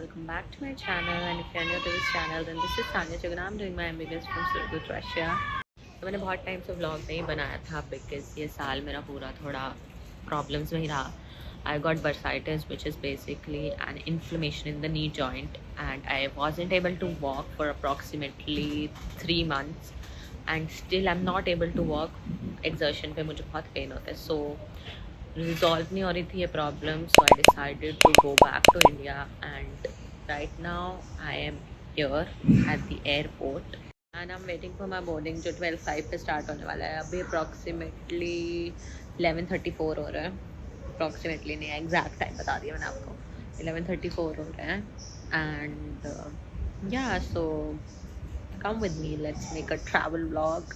welcome back to my channel, and if you're new to this channel then this is Tanya Chugna. I'm doing my MBBS from Surgut, Russia. तो मैंने बहुत time से vlog नहीं बनाया था because ये साल मेरा पूरा थोड़ा प्रॉब्लम्स में ही रहा. I got bursitis, which is basically an inflammation in the knee joint, and I wasn't able to walk for approximately 3 months, and still I'm not able to walk. Exertion पे मुझे बहुत पेन होता है, so resolve नहीं हो रही थी ये problem. So I decided to go back to India, and right now I am here at the airport and I am waiting for my boarding जो 12:05 पे स्टार्ट होने वाला है. अभी अप्रॉक्सीमेटली 11:34 हो रहा है. अप्रॉक्सीमेटली नहीं, एग्जैक्ट टाइम बता दिया मैंने आपको. 11:34 हो रहा है. And yeah so come with me, let's make a travel vlog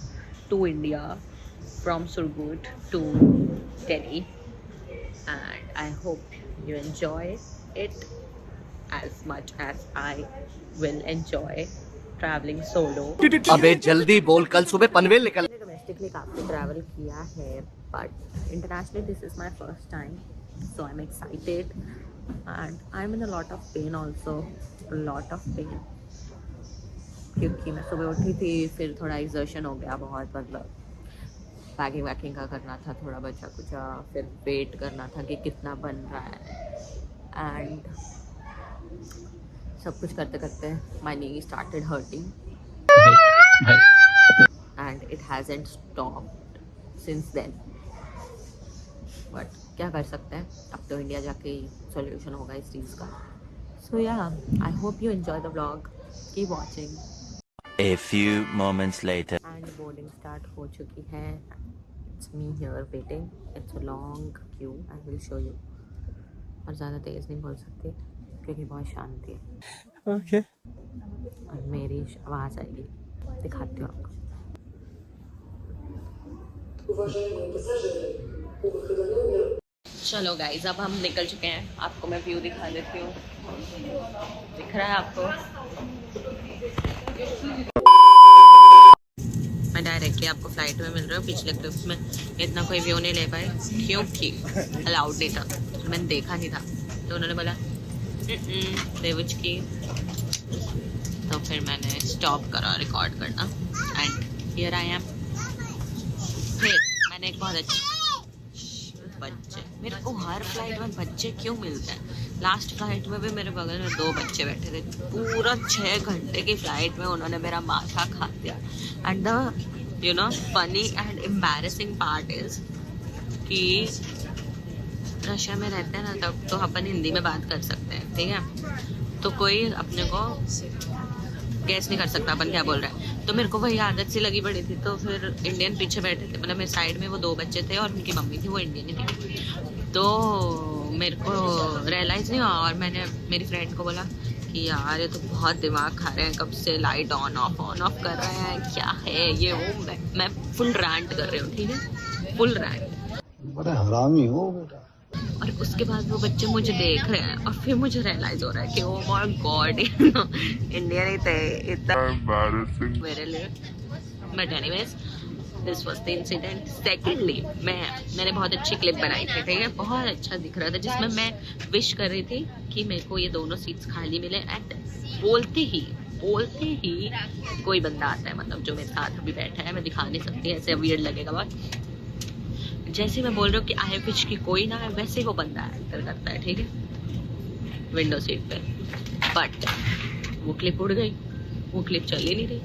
to India from Surgut to Delhi, and I hope you enjoy it as much as I will enjoy traveling solo. अबे जल्दी बोल, कल सुबह पनवेल निकल. Domestically काफ़ी travel किया है, but internationally this is my first time, so I'm excited and I'm in a lot of pain also, a lot of pain, क्योंकि मैं सुबह उठी थी, फिर थोड़ा exertion हो गया बहुत, मतलब पैकिंग वैकिंग का करना था, थोड़ा बचा कुचा, फिर वेट करना था कि कितना बन रहा है, एंड सब कुछ करते करते my knee started hurting and it hasn't stopped since then. But क्या कर सकते हैं, अब तो इंडिया जाके सॉल्यूशन होगा इस चीज़ का. सो या, I hope you enjoy the vlog, keep watching. A few moments later. And boarding start हो चुकी है. It's me here waiting. It's a long queue. I will show you. और ज़्यादा तेज़ नहीं बोल सकती क्योंकि बहुत शांति है. Okay. और मेरी आवाज़ आएगी, दिखाती हूँ आपको. चलो गाइज, अब हम निकल चुके हैं. आपको मैं व्यू दिखा देती हूँ. दिख रहा है आपको? मैं डायरेक्टली आपको फ्लाइट में मिल रहा हूँ. पिछले ट्रिप में इतना कोई व्यू नहीं ले पाए क्योंकि अलाउड नहीं था, मैंने देखा नहीं था. तो उन्होंने बोला बेवच की, तो फिर मैंने स्टॉप करा रिकॉर्ड करना, एंड हियर आई एम. फिर मैंने एक बहुत अच्छे बच्चे, मेरे को हर फ्लाइट में बच्चे क्यों मिलते हैं. लास्ट फ्लाइट में भी मेरे बगल में 2 बच्चे बैठे थे. पूरा 6 घंटे की फ्लाइट में उन्होंने मेरा माथा खा दिया. And the funny and embarrassing part is कि रशिया में रहते हैं ना, तब तो अपन हिंदी में बात कर सकते हैं, ठीक है. तो कोई अपने को गैस नहीं कर सकता अपन क्या बोल रहे हैं. तो मेरे को वही आदत सी लगी पड़ी थी. तो फिर इंडियन पीछे बैठे थे, मतलब मेरे साइड में वो 2 बच्चे थे और उनकी मम्मी थी, वो इंडियन ही थी. तो मेरे को रियलाइज़ नहीं हुआ, और मैंने मेरी फ्रेंड को बोला कि यार ये तो बहुत दिमाग खा रहे हैं, कब से लाइट ऑन ऑफ कर रहे हैं, क्या है ये वो. मैं फुल रैंट कर रही हूँ, ठीक है, फुल रैंट. बड़ा हरामी हो बेटा. और उसके बाद वो बच्चे मुझे देख रहे हैं, और फिर मुझे रियलाइज हो रहा है कि ओ माय गॉड, इंडियन ही थे, इतना मेरे लिए. But anyways, this was the incident. Secondly, मैंने बहुत अच्छी क्लिप बनाई थी, ठीक है, बहुत अच्छा दिख रहा था, जिसमें मैं विश कर रही थी कि मेरे को ये दोनों सीट्स खाली मिले. एंड बोलते ही कोई बंदा आता है, मतलब जो मेरे साथ अभी बैठा है, मैं दिखा नहीं सकती, ऐसे वियर्ड लगेगा बहुत. जैसे मैं बोल रही हूँ कि आई विश कि कोई ना है, वैसे ही वो बंदा एंटर करता है, ठीक है, विंडो सीट पे. बट वो क्लिप उड़ गई, वो क्लिप चल ही नहीं रही.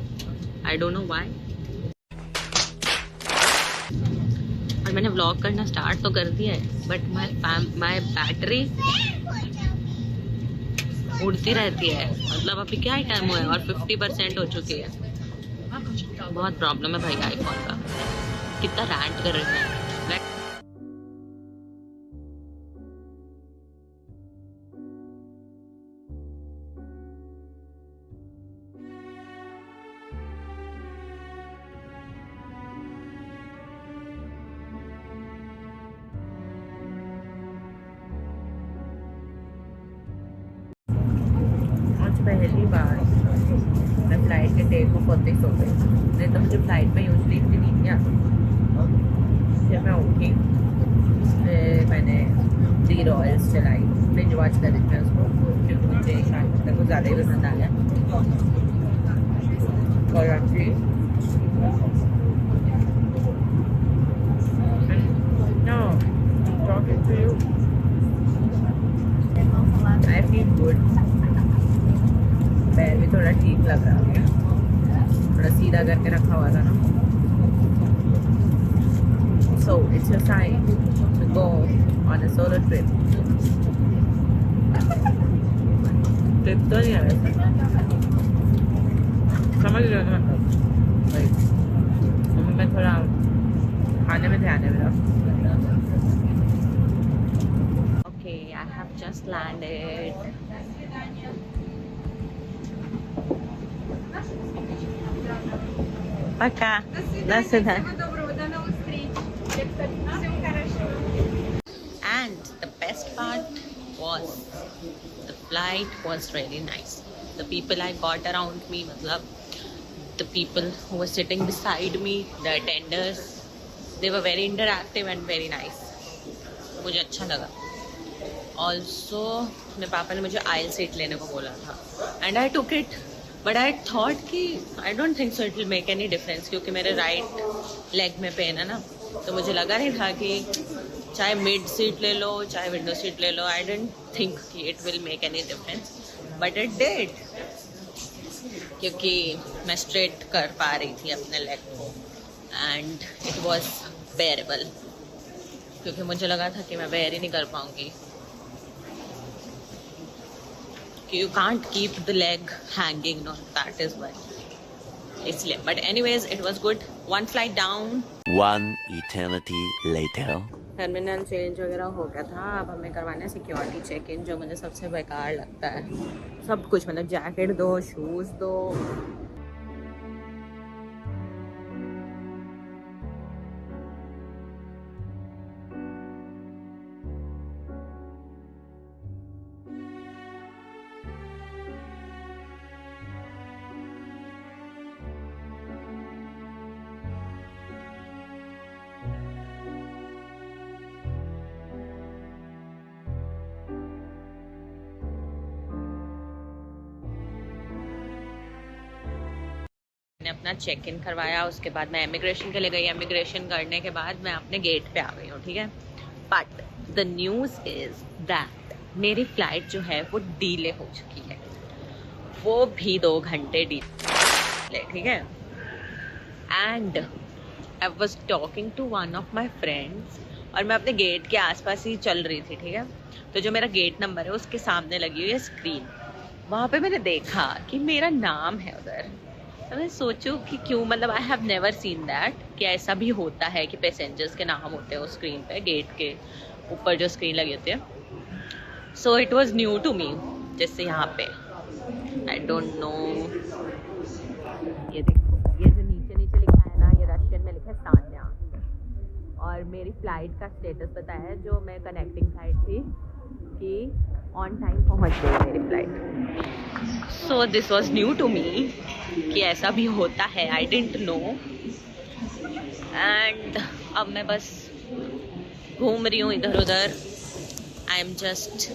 I don't know why. और मैंने व्लॉग करना स्टार्ट तो कर दिया है, बट माय बैटरी उड़ती रहती है. मतलब अभी क्या टाइम हुआ है और 50% हो चुकी है. बहुत प्रॉब्लम है भाई आईफोन का. कितना रैंट कर रहे हैं. पहली बार मैं फ्लाइट के टेक ऑफ होते ही सो गई. नहीं तो मुझे फ्लाइट में यूजली इतनी नींद नहीं आती. फिर मैं उठी, फिर मैंने 3 रॉयल्स चलाई. बिंज वॉच कर रही थी उसको, क्योंकि मुझे शायद तक को ज़्यादा ही पसंद आ गया। और actually, no, I'm talking to you. I feel good. पैर भी थोड़ा ठीक लग रहा है, थोड़ा सीधा करके रखा हुआ था ना। So it's your time to go on a solo trip. Trip तो नहीं है वैसे, समझ रहे हो ना मतलब। वही मैं थोड़ा खाने में ध्यान है मेरा। Okay, I have just landed. Пока. До свидания. And the best part was the flight was really nice. The people I got around me, matlab, the people who were sitting beside me, the attenders, they were very interactive and very nice. मुझे अच्छा लगा. Also, मेरे पापा ने मुझे aisle seat लेने को बोला था, and I took it. But I thought कि I don't think so it will make any difference, क्योंकि मेरे राइट लेग में पेन है ना, तो मुझे लगा नहीं था कि चाहे मिड सीट ले लो चाहे विंडो सीट ले लो, आई डेंट थिंक कि it will make any difference, but it did, क्योंकि मैं स्ट्रेट कर पा रही थी अपने लेग को एंड इट वॉज बेयरेबल, क्योंकि मुझे लगा था कि मैं बेयर ही नहीं कर पाऊँगी। You can't keep the leg hanging, no, that is why. इसलिए, but anyways, it was good. One flight down. One eternity later. Terminal change वगैरह हो गया था, अब हमें करवाना सिक्योरिटी चेक इन, जो मुझे सबसे बेकार लगता है। सब कुछ मतलब जैकेट दो, शूज़ दो, मैंने अपना चेक इन करवाया, उसके बाद मैं इमिग्रेशन के लिए गई। इमिग्रेशन करने के बाद मैं अपने गेट पे आ गई हूँ, ठीक है। But the news is that मेरी फ़्लाइट जो है वो डीले हो चुकी है, वो भी 2 घंटे डीले, ठीक है। And I was talking to one of my friends, और मैं अपने गेट के आसपास ही चल रही थी, ठीक है। तो जो मेरा गेट नंबर है उसके सामने लगी हुई है स्क्रीन, वहाँ पे मैंने देखा कि मेरा नाम है उधर। तो मैं सोचूं कि क्यों, मतलब I have never seen that कि ऐसा भी होता है कि पैसेंजर्स के नाम होते हैं उस स्क्रीन पे, गेट के ऊपर जो स्क्रीन लगी होती है। So it was new to me, जैसे यहाँ पे आई डोंट नो, ये देखो, ये जो नीचे नीचे लिखा है ना, ये रशियन में लिखा है सान्या, और मेरी फ़्लाइट का स्टेटस बताया है, जो मैं कनेक्टिंग फ्लाइट थी, कि ऑन टाइम पहुँच गई मेरी flight. So this was new to me कि ऐसा भी होता है, आई डिडंट नो। एंड अब मैं बस घूम रही हूँ इधर उधर, I am just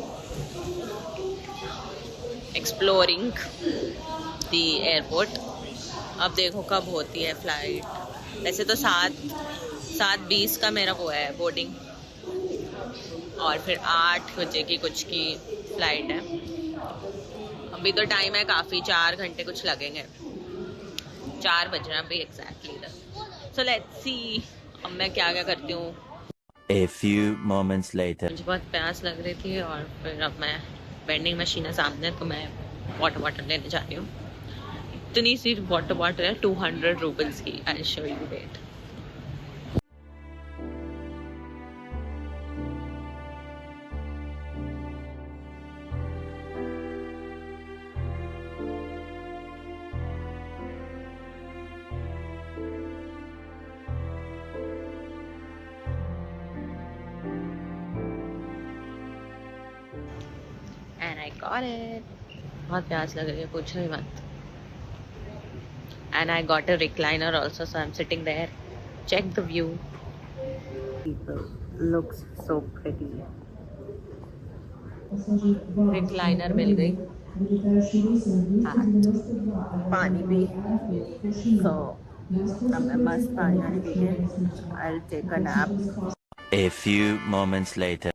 exploring the airport. अब देखो कब होती है फ़्लाइट। वैसे तो 7:20 का मेरा वो है बोर्डिंग, और फिर 8 बजे की कुछ की फ़्लाइट है। अभी तो टाइम है काफ़ी, 4 घंटे कुछ लगेंगे, 4 बज रहे हैं अभी एग्जैक्टली इधर। सो लेट्स सी अब मैं क्या क्या करती हूँ। A few moments later. मुझे बहुत प्यास लग रही थी, और फिर अब मैं वेंडिंग मशीन है सामने, तो मैं वाटर बॉटल लेने जा रही हूँ। इतनी सी वाटर बॉटल है 200 रुपीज़ की। I will show you wait. And I got it. बहुत प्यास लग रही है, पूछो ही मत। And I got a recliner also, so I'm sitting there. Check the view. People looks so pretty. Recliner मिल गई, हाँ, पानी भी, तो अब मैं मस्त पानी वानी पी के I'll take a nap. A few moments later.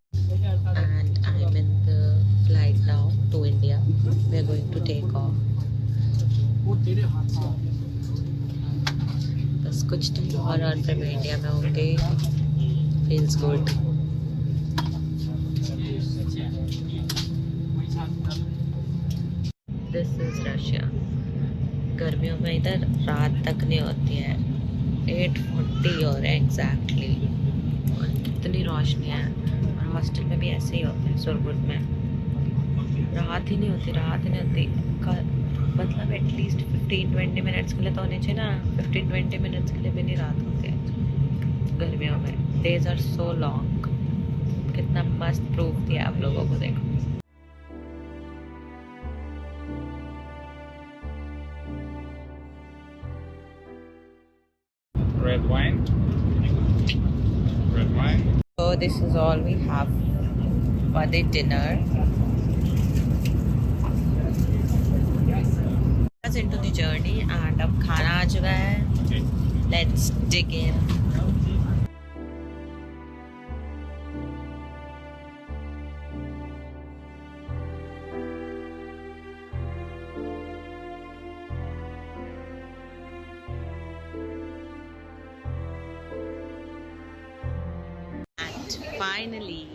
And I'm in the flight now to India. We're going to take off. बस कुछ दिन और फिर मैं इंडिया में होंगे. Feels good. This is Russia. गर्मियों में इधर रात तक नहीं होती है. 8:40 हो रहे हैं एग्जैक्टली. और कितनी रोशनी है. और हॉस्टल में भी ऐसे ही होता है सुरगुट में. रात ही नहीं होती. मतलब एटलीस्ट 15-20 मिनट्स के लिए तो होने चाहिए ना. 15-20 मिनट्स के लिए भी नहीं रात होती है गर्मियों में. Days are so long. कितना मस्त प्रूफ दिया आप लोगों को, देखो. Red wine. Red wine. So this is all we have for the dinner. Into the journey and अब खाना आ चुका है. Let's dig in. And finally,